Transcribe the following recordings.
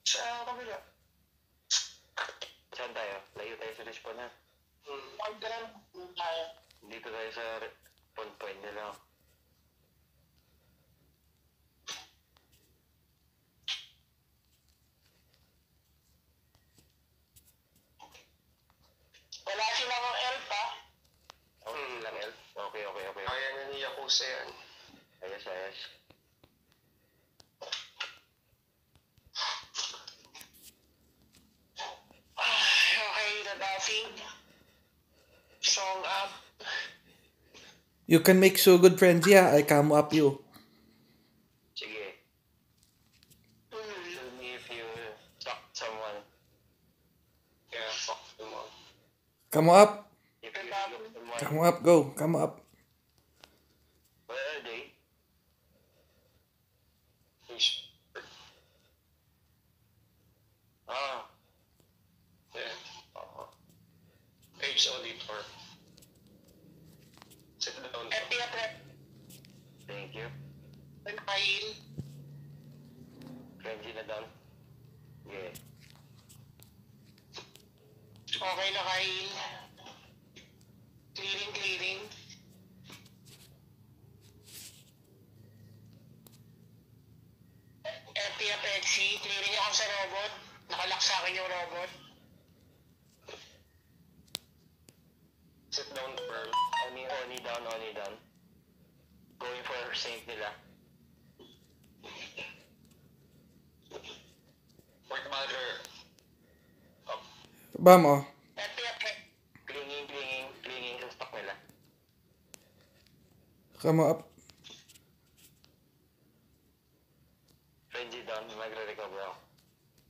Sa kabila. Saan tayo? Layo tayo sa respawn na. Pagdaran tayo. Dito tayo sa respawn point nila. Wala silang elf pa. Okay lang, elf. Okay. Kaya na ni Yakuza yan. Ayos. Okay, nabafing. Song up. You can make so good friends, yeah. I come up you. Sige. Tell me if you talk someone. Yeah, fuck them all. Come up. If you look someone. Come up, go. Come up. Where are they? Ah. Yeah. Oo. Page auditor. Sit down. Thank you. Nagpail. Frenzy na down. Yeah. Okay na kail. Clearing. FPFXC. Clearing ako sa robot. Nakalock sa akin yung robot. Sit down, Pearl. Oni down. Going for saint nila. White Mother. Up. Bam, oh. FPFX. Clinging sa stock nila. Come up. Frenzy down, magre-recover ako.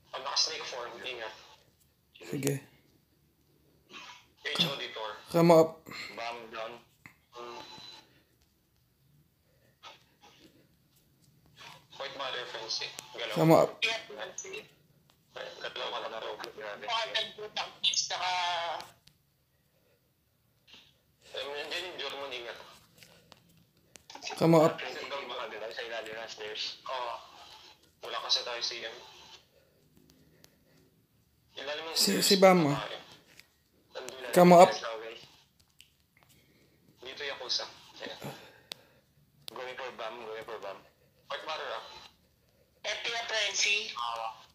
Pag naka-snake form, ingat. Sige. Page auditor. Come up. Bam down. White Mother Frenzy. Galaw. Come up. FPFX. Galaw ka na robot. Grabe. Pakatagputang is naka... Nandiyan yung Jormon, ingat. Come up. Frenzy down mga galaw sa ilalim ng stairs. Wala kasi tayo CM. Ilalim yung Si Bam, oh. Nandun na. Come up. Guys. Dito Yakuza. Yeah. Going for bam. White Mother up. FPFX.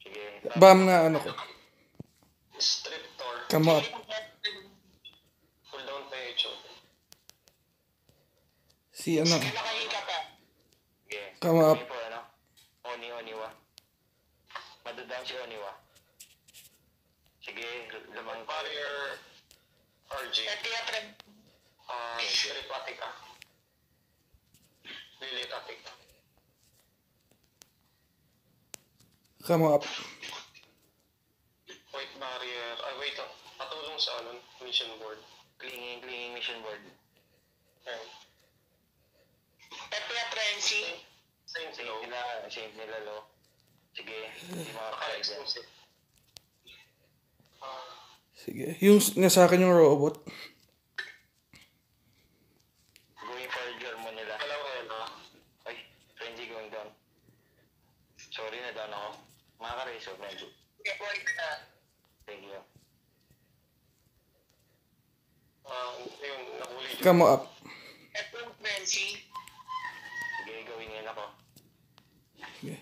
Sige. Bam na ano ko. Strip Tor. Come up. Pull down pa yung HO. Si ano. Nakahika pa. Sige. Come up. Going for ano? Oniwa. Madodown si Oniwa. Sige, lamang Barrier RG. FPFX. Strip Attica. Lilith Attica. Come up. White Barrier. Wait. Patulong sa mission board. clinging mission board. Okay. FPFX. Saint low. Saint nila low. Sige, hindi makakalag yan. Naka-exclusive. Sige. Yung nasa akin yung robot. Going for German nila. Hello, Rena. Ay, Frenzy going down. Sorry na down ako. Makaka-raise of Frenzy. Thank you. Yun, nahuli yun. Come up. FPFX. Sige, gawin yan ako. Sige.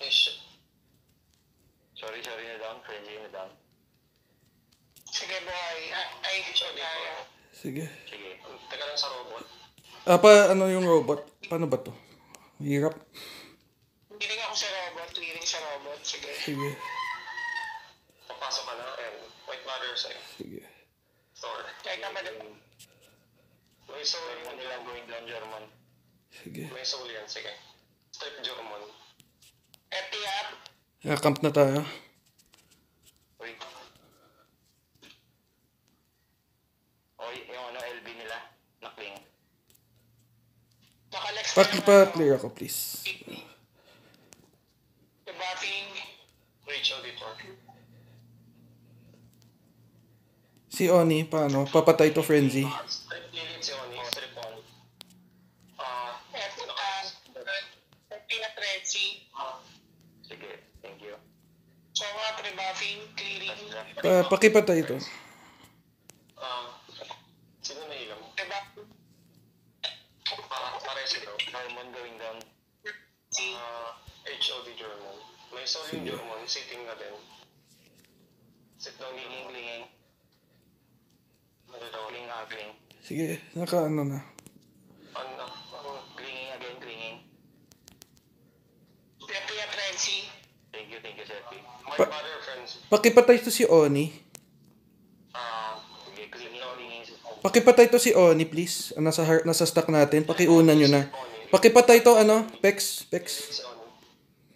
Ish. Sorry na down. Frenzy na down. Sige boy. Ay, kaya. Sige. Sige. Teka lang sa robot. Ano yung robot? Paano ba to? Hirap. Clearing ako sa robot. Clearing sa robot. Sige. Sige. Papasok ka na. White Mother sa'yo. Sige. Thor. Kaya ka madam. May soul Sorry yan. nila going down German. Sige. May soul yan. Sige. Strip Jormon. FPF. Camp na tayo. Uy. Oy, yung LB nila. Nakling. Nakalex Pa-clear ako, please. Debuffing. Reach auditor. Si Oni, paano? Papatay to Frenzy. Strip Lilith si Oni. Strip on. FPFX. Pakipatay ito. Sino na ilam? Diba? Pares ito. Harmon going down. HOD German. May sol yung German, sitting na din. Sit down Clinging, yung clinging. Nagdadaw. Cling. Sige, naka-ano na. Clinging again, clinging. Pia Frenzy. Thank you, Sepi. My Pa- father, friends. Pakipatay ito si Oni. Sige, clinging. Pakipatay ito si Oni, please. Nasa stock natin. Pakiuna nyo na. Pakipatay ito, ano? Pex. It's on.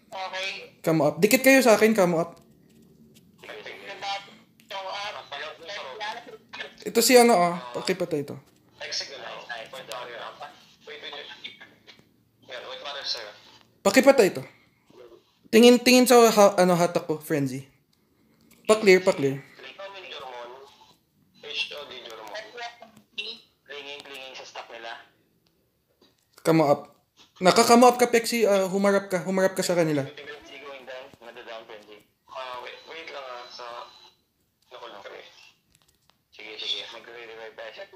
Okay. Come up. Dikit kayo sa akin, come up. Sige. Diba? So, Palag mo sa road. Ito si ano, oh. Pakipatay ito. Exit na lang. Nice. Point barrier. Wait. Yan, wait barrier sa'yo. Pakipatay ito. Tingin sa hatak ko, frenzy. Pa-clear. German. HOD German. Clinging sa stock nila. Come up. Naka-come up ka, Pexi. Humarap ka sa kanila. Frenzy going down. Nada-down, Frenzy. Wait lang sa... Nakulang kami. Sige. Mag-revive pa siya.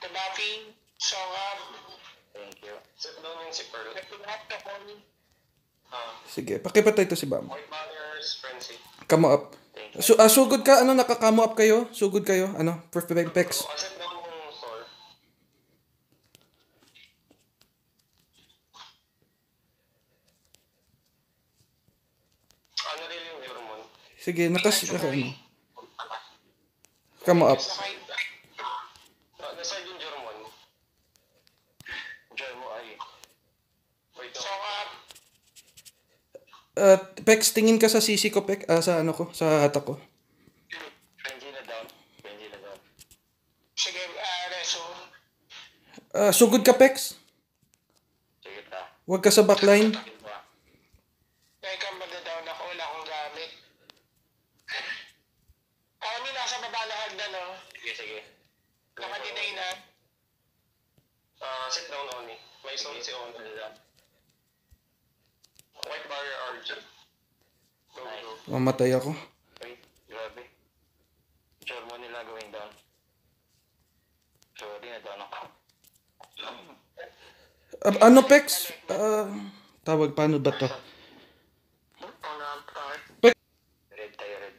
The mapping, song up. Thank you. Sit down yung si Pearl. Sige, pakipatay ito si Bam. White banners, frenzy. Come up. Thank you. Sugod ka, naka-come up kayo? Sugod kayo, perfect Pex. So, sit down yung store. Ano rin yung German? Sige, Come up. Nasa yung German. Germo ay. Wait Song lang. up. Pex, tingin ka sa CC ko, Pex. Sa hatak ko. Frenzy na down. Sige, Reso. Sugod ka, Pex. Sige ta. Huwag ka sa backline. Teka, magda-down ako. Wala akong gamit. Kami nasa baba na hagdan, no? Sige. Naka-deny na. Sit down Oni. May soul si Oni. White barrier RG. Go. Mamatay ako. Wait, grabe. Germo nila going down. Sorry, na-down ako. Ano, Pex? Tawag, paano ba to? Red tayo, red.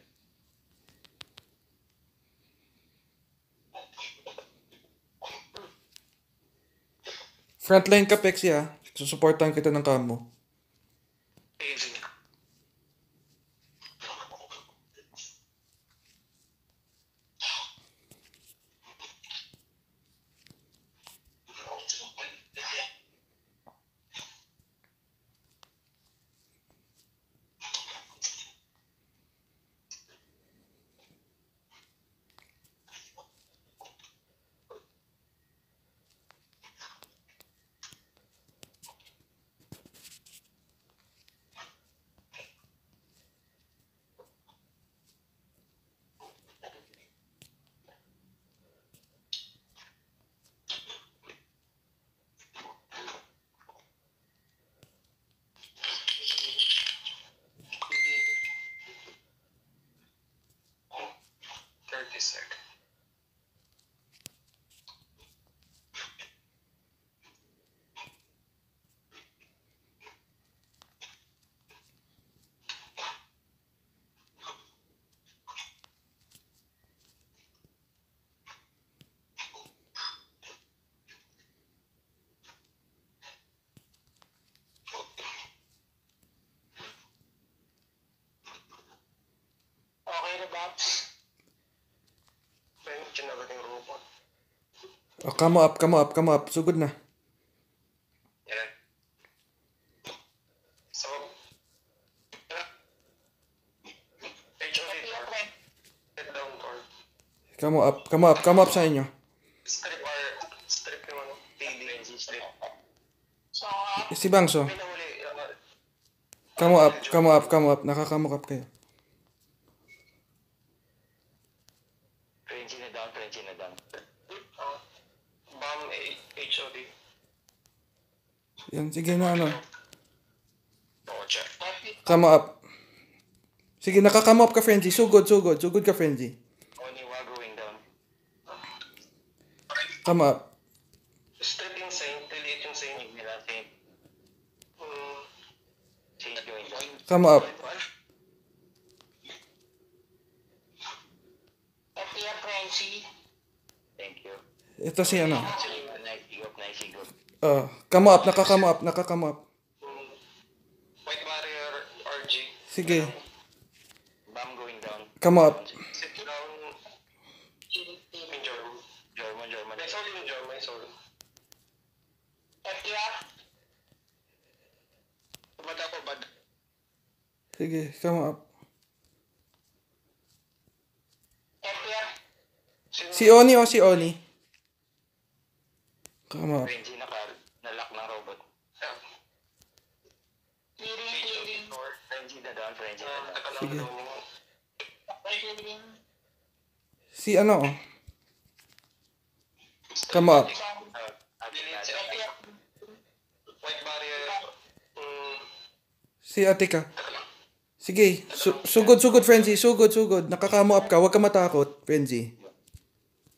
Frontline ka, Pex, ha? Susuportahan kita ng kamo. Sige. Okay na, Babs? Then, kinagat yung robot. Come up. Sugod na. Yan. So, HOD door. Sit down door. Come up sa inyo. Strip yung ano, TD. Frenzy strip. Song up. Si Bangso. May nahuli. Come up. Naka-come up kayo. Frenzy na down. BAM HOD. Yan, sige na, Oo, check. Come up. Sige, nakakam up ka, Frenzy. Sugod ka, Frenzy. Oniwa going down. Come up. Step insane, delete insane. Saint nila, Saint. Hmm. Saint going down. Come up. FTR Frenzy. Thank you. Ito si ano. Nice higop. Come up, nakakam up. Hmm. White barrier, RG. Sige, Bam going down. come up. Sit down. Yung Jorm. German. May soul yung Jorm, may soul. FTR. Bad ako, bad. Sige, come up. FTR. Si Oni. Come up. Frenzy nalock ng robot. Clearing. Frenzy na down. Taka lang Sige. daw. Clearing. Si ano, oh. Come up. Delete si Ate. FTR. White barrier. Si Atika. Sige, sugod, Frenzy. Sugod. Nakakamo up ka. Huwag ka matakot, Frenzy.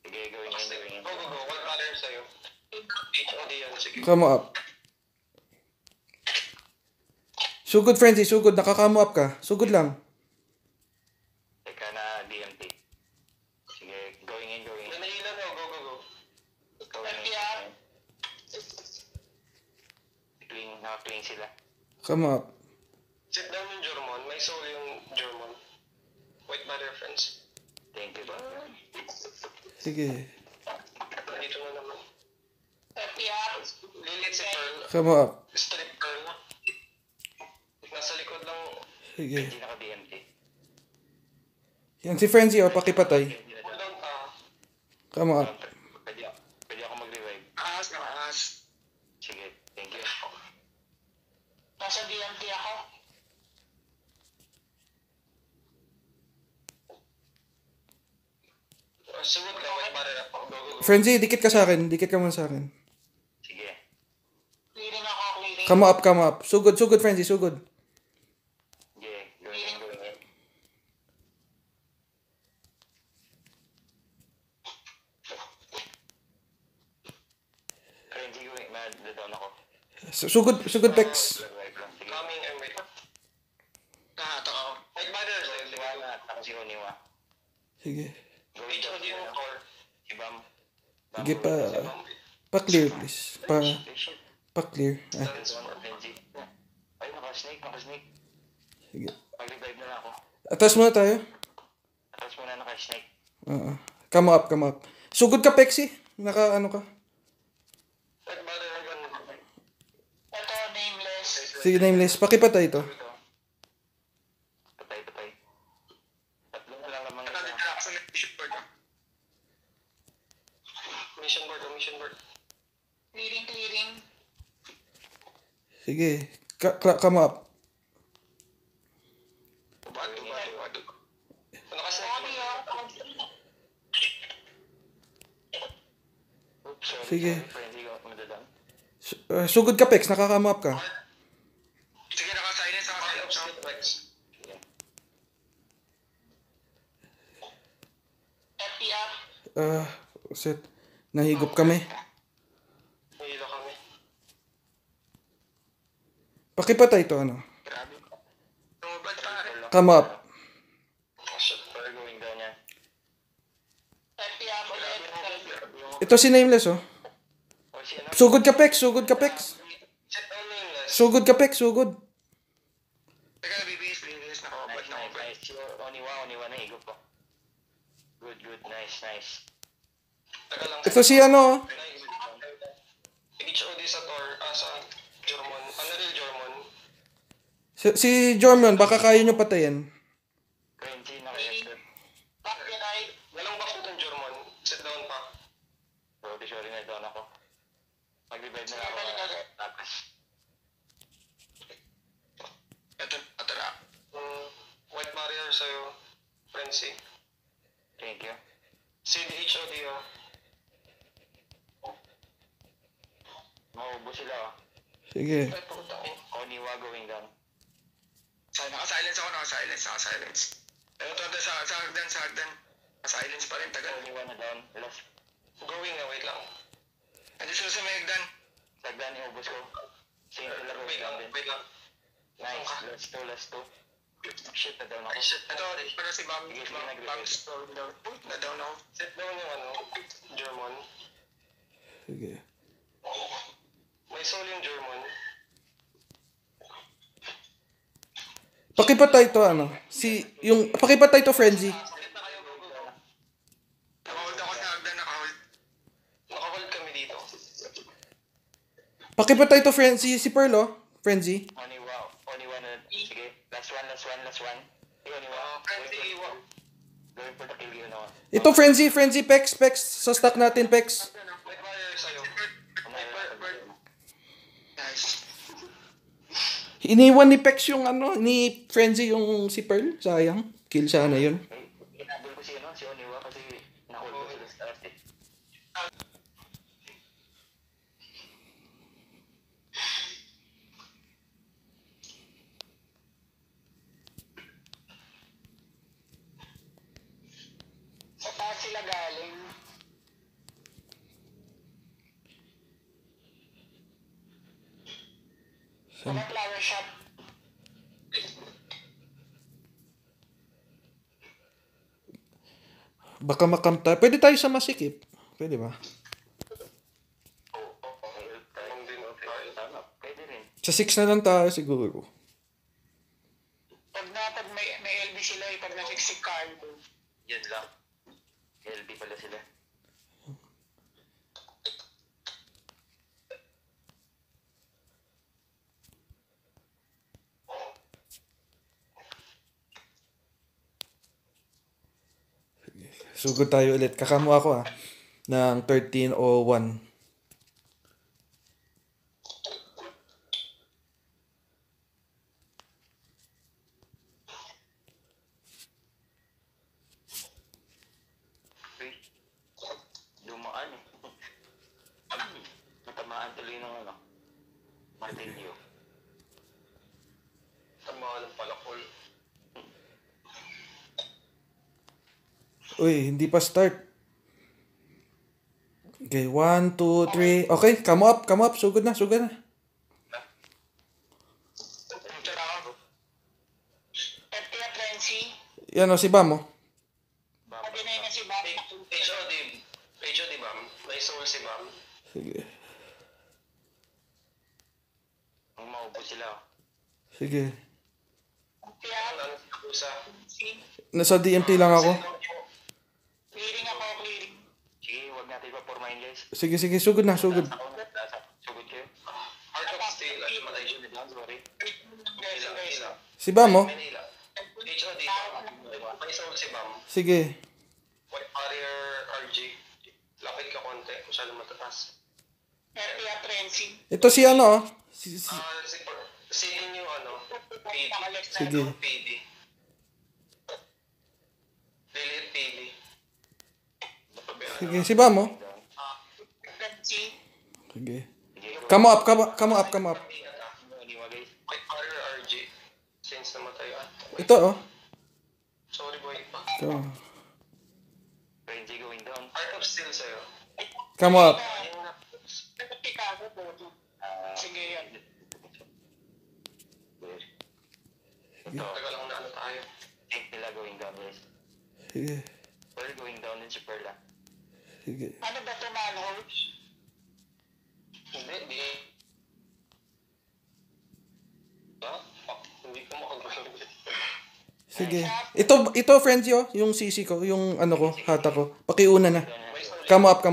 Sige, going in. Go. White barrier sa'yo. HOD yan, sige. Come up. Sugod, Frenzy. Nakakamo up ka. Sugod lang. Teka na, DMT. Sige, going in. May nahilan mo, go. FTR. Naka-clean sila. Come up. Sit down yung Jormon. May soul yung Jormon. White barrier friends. Thank you, bro. Sige. Dito na naman. FTR. Lilith si Pearl. Come up. Strip Pearl. Nasa likod lang. Sige. Hindi naka-DMT. Yan si Frenzy, oh. Pakipatay. Hold down ka. Come up. Pwede ako mag-revive. Ahas. Sige, thank you. Nasa DMT ako. Sugod ka, white barrier ako. Go. Frenzy, dikit ka sa akin. Dikit ka muna sa akin. Sige. Clearing ako. Come up. Sugod, Frenzy. Sugod. Sige, going in. Frenzy going, down ako. Sugod, Pex. Revive lang. Sige. Coming and wait. Nahata ka. White barrier sa'yo. Sige. Wala, ako si Oniwa. Sige. Going down HOD yung sila. core. Si Bam. Sige pa. Pa-clear, please. Pa-clear. Frenzy. Ay, naka-snake. Sige. Mag-revive na lang ako. Atas muna tayo. Tapos muna naka-snake. Come up. Sugod ka, Pexi. Naka, ano ka. White barrier hanggang. Ito, nameless. Sige, nameless. Pakipatay ito. Patay. Tatlo na lang naman Nakadit isa. ka sa mission board. Mission board. Clearing. Sige. Come up. Bado. Nakaset. Audio. Oops, sorry. Sige. Frenzy ko madadang. Sugod ka, Pex. Nakakamo up ka. Sige, naka-silence. FTR. Set. Nahigop kami. Nahilo kami. Pakipatay ito, ano. Grabe. Bad pare. Come up. Shit. We're going down yan. FTR ulit. Ito si nameless, oh. O si ano? Sugod ka, Pex. Set on nameless. Sugod ka, Pex. Teka, bibis na ako. Bad na ako. Nice. Oniwa na higop ko. Good. Nice. Teka lang. Ito si ano, oh. HOD sa Tor. Sa Jormon. Unreal Jormon. Si Jormon, baka kaya nyo patayin. Frenzy naka-headshot. Back the right. Walang bakit ng Jormon. Sit down pa. Sorry na down ako. Mag-revive na lang ako. Tapos. Ito. White barrier sa'yo. Frenzy. Thank you. CDHOD oh. Mauubos sila oh. Sige. Ay, puta ko. Oniwa going down. Naka-silence. Pero ito sa hagdan. Naka-silence pa rin, tagal. Only one na down. Last. Going na, wait lang. Ando sila sa may hagdan. Sagdan, iubos ko. Same sila going Wait lang, down din. wait lang. Nice. Last two. Shit, na down ako. Ay, shit. Ito, para si Bam. Sige, sige, Bam nag-revive. storm down. Na-down ako. Set down yung German. Sige. May soul yung German. Pakipatay to pakipatay to Frenzy. Nakahold ako sa hagdan, nakahold. Nakahold kami dito. Pakipatay to Frenzy, si Pearl oh. Frenzy. Only one na. Sige. Last one. Hey, only one. Frenzy, Going for the kill yun ako. Ito Frenzy, Pex. Sa stock natin, Pex. May fire sa'yo. Nice. Iniwan ni Pex yung ni Frenzy yung si Pearl. Sayang. Kill sana yun. Inabol ko si Oniwa kasi nakuha ko sila sa last eh. Sa taas sila galing. Sa flower shop. Baka makamta. Pwede tayo sa masikip. Pwede ba? Pwede rin. Sa 6 na lang tayo siguro. Pag may LB sila pag nasiksik Carlo. Yan lang. LB pala sila. Sugod tayo ulit. Kakamo ako ng 13:01. Uy. Dumaan eh. Natamaan tuloy ng martilyo. Tamaan ng palakol. Uy, hindi pa start. Okay, 1, 2, 3. Okay, come up. Sugod na. Tsaka FTA Frenzy. Yan o, si Bam oh. Sabi na yun na si Bob. HOD, Bam. May soul si Bam. Sige. Ang maubos sila. Sige. FTA Ano sa pusa? Frenzy. Nasa DMT lang ako. Clearing ako, clearing. Sige, huwag natin ipapormahin guys. Sige. Sugod na. Sugod kayo. Heart of Steel. Ay, matay siya. Sorry. Guys. Si Bam oh. Manila. HOD, Bam. May soul si Bam. Sige. White Warrior RG. Lapit ka konti kung saan matatas. FTA Frenzy. Ito si oh. Silin yung PD. Sige. PD. Delete PD. Sige, si Bam oh. Frenzy. Sige. Come up. Oniwa guys. White Warrior RG. Since namatay Ito oh. Sorry boy. Ito. Frenzy going down. Heart of Steel sa'yo. Come up. Chicago po. Sige yan. Ito. Tagal lang na tayo. Think nila going down guys. Sige. Pearl going down din si Pearl Sige. Ano ba ito, manhole? Hindi. Fuck. Hindi ko makagawin. Sige. Ito Frenzy oh. Yung CC ko. Yung ko. Hata ko. Pakiuna na. May soul. Come up.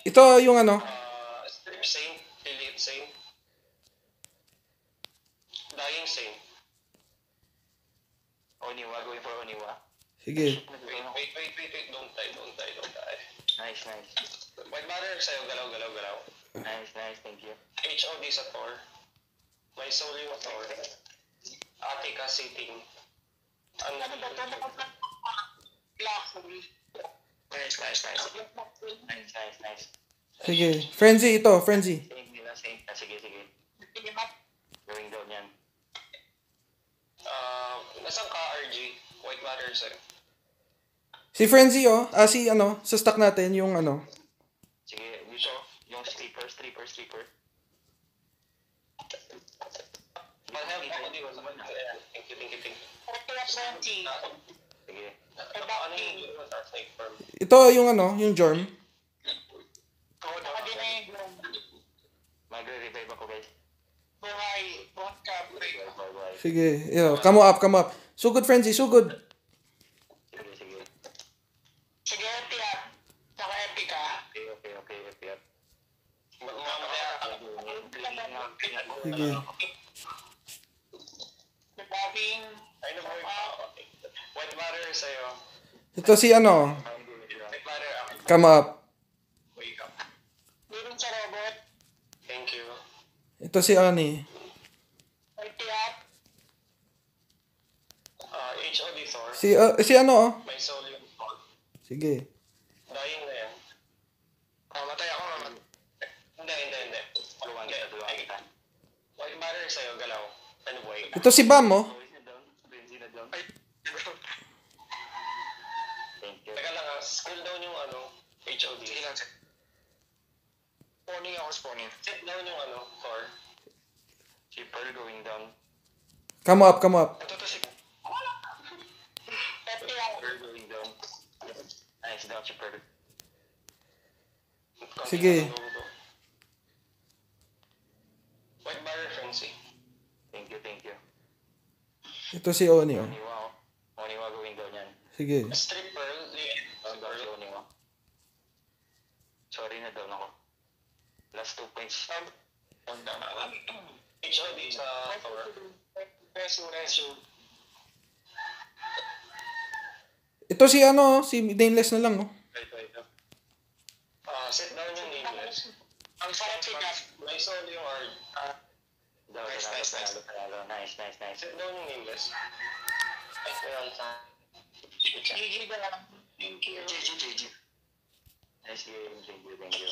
Ito yung parang Ito yung Strip Saint, Elite Saint, Dying Saint. Oniwa, going for Oniwa. Sige. Wait, don't die. Nice. White Barrier sa'yo, galaw. Nice, thank you. HOD sa Thor. May soul yung Thor. Attica sitting. Ano ba ito? Luxury. Nice. Nice. Sige. Frenzy ito. Frenzy. Same nila, same. Sige. Going down yan. Nasaan ka, RG? White matter sa'yo. Si Frenzy, oh. Si, ano, sa stock natin, yung, ano. Sige, yung sleeper. I'll help ako dito. Thank you. Sige. Ano yung snake firm? Ito, yung, ano, yung Jorm. Magre-revive ako, guys. Buhay. Bye. Sige, yo, come up. Sugod, Frenzy, sugod. Sige. Sige, tiyak. Naka-epic ka. Okay. Mamaya ako. Sige. Nababing. Ay, white matter sa'yo. Ito si, ano, White matter ako. come up. Wake up. Meron sa robot. Thank you. Ito si Ani. Ay, tiyak. HOD Thor. Si ano, oh. May soul yung Thor. Sige. Dying na yan. Matay ako naman. Hindi. Tulungan kita. White matter sa'yo, galaw. Ano boy? Ito si Bam, oh. Frenzy na down. Thank you. Teka lang skill down yung HOD. Sige lang, set. Spawning. Set down yung Thor. Si Pearl going down. Come up. Ito to si... Pearl going down. Nice down si Pearl. Sige. White barrier frenzy. Thank you. Ito si Oni, oh. Oniwa going down yan. Sige. Strip pearl. Down si Oniwa. Sorry na down ako. Last 2 points. HOD sa Thor. Resu. Ito si, ano, si Nameless na lang, oh. Wait. Set down yung nameless. Ang sarap sikat. May soul yung R. Down, Nice. panalo. Nice. Set down yung nameless. Ay, meron sa... Gigi ba lang? Thank you. Nice game. Thank you.